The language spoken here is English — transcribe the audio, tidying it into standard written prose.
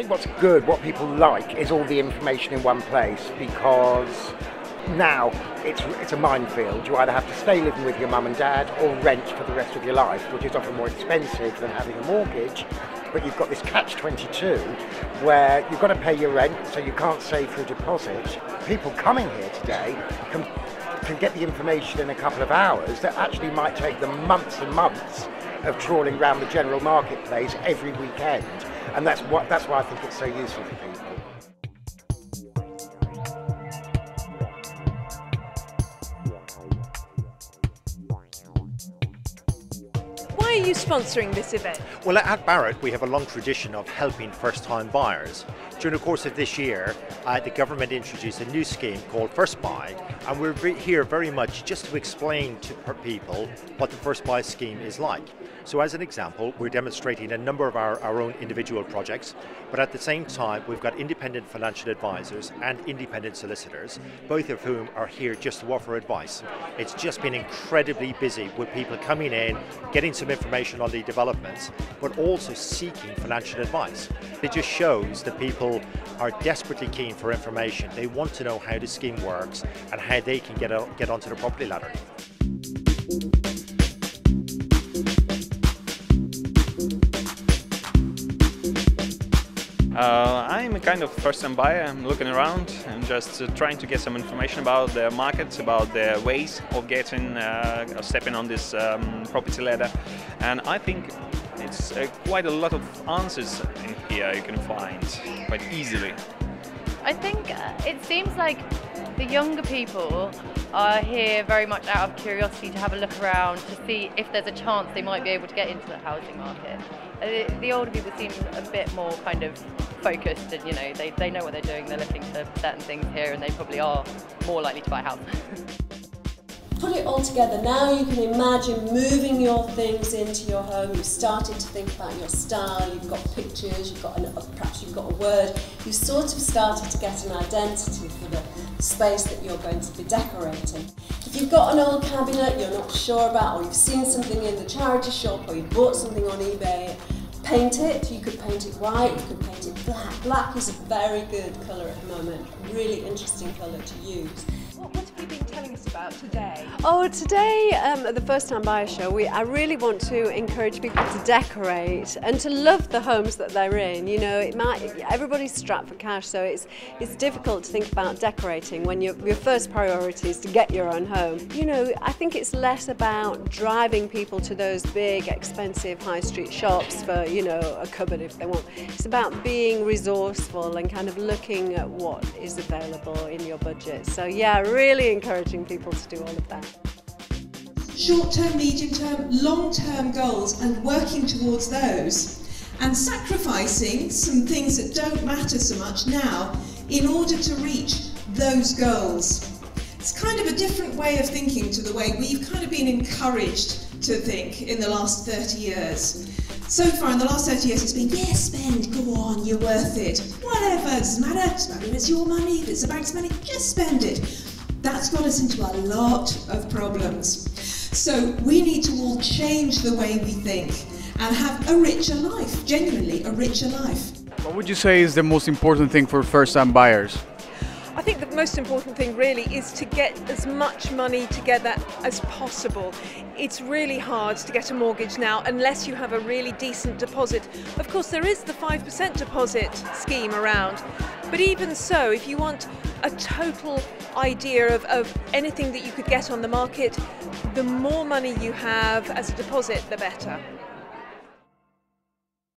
think what's good, what people like, is all the information in one place, because now it's a minefield. You either have to stay living with your mum and dad or rent for the rest of your life, which is often more expensive than having a mortgage. But you've got this catch-22 where you've got to pay your rent, so you can't save for a deposit. People coming here today can get the information in a couple of hours that actually might take them months and months of trawling around the general marketplace every weekend. And that's why I think it's so useful for people. Why are you sponsoring this event? Well, at Barratt, we have a long tradition of helping first-time buyers. During the course of this year, the government introduced a new scheme called First Buy, and we're here very much just to explain to people what the First Buy scheme is like. So as an example, we're demonstrating a number of our own individual projects, but at the same time, we've got independent financial advisors and independent solicitors, both of whom are here just to offer advice. It's just been incredibly busy with people coming in, getting some information on the developments, but also seeking financial advice. It just shows that people are desperately keen for information. They want to know how the scheme works and how they can get onto the property ladder. I'm a kind of first-time buyer. I'm looking around and just trying to get some information about the markets, about the ways of getting, stepping on this property ladder. And I think it's quite a lot of answers in here you can find quite easily. I think it seems like the younger people are here very much out of curiosity to have a look around to see if there's a chance they might be able to get into the housing market. The older people seem a bit more kind of focused and, you know, they know what they're doing, they're looking for certain things here and they probably are more likely to buy a house. Put it all together. Now you can imagine moving your things into your home. You've started to think about your style, you've got pictures, perhaps you've got a word. You've sort of started to get an identity for the space that you're going to be decorating. If you've got an old cabinet you're not sure about, or you've seen something in the charity shop, or you've bought something on eBay, paint it. You could paint it white, you could paint it black. Black is a very good colour at the moment, a really interesting colour to use. What have you been telling us about today? Oh, today at the First Time Buyer Show, I really want to encourage people to decorate and to love the homes that they're in. You know, everybody's strapped for cash, so it's difficult to think about decorating when your first priority is to get your own home. You know, I think it's less about driving people to those big, expensive high street shops for, you know, a cupboard if they want. It's about being resourceful and kind of looking at what is available in your budget. So yeah, really encouraging people to do all of that. Short-term, medium-term, long-term goals and working towards those and sacrificing some things that don't matter so much now in order to reach those goals. It's kind of a different way of thinking to the way we've kind of been encouraged to think in the last 30 years. So far in the last 30 years it's been, yes, spend, go on, you're worth it. Whatever, it doesn't matter if it's your money, if it's the bank's money, just spend it. That's got us into a lot of problems. So we need to all change the way we think and have a richer life, genuinely a richer life. What would you say is the most important thing for first-time buyers? I think the most important thing really is to get as much money together as possible. It's really hard to get a mortgage now unless you have a really decent deposit. Of course, there is the 5% deposit scheme around, but even so, if you want a total idea of anything that you could get on the market, the more money you have as a deposit, the better.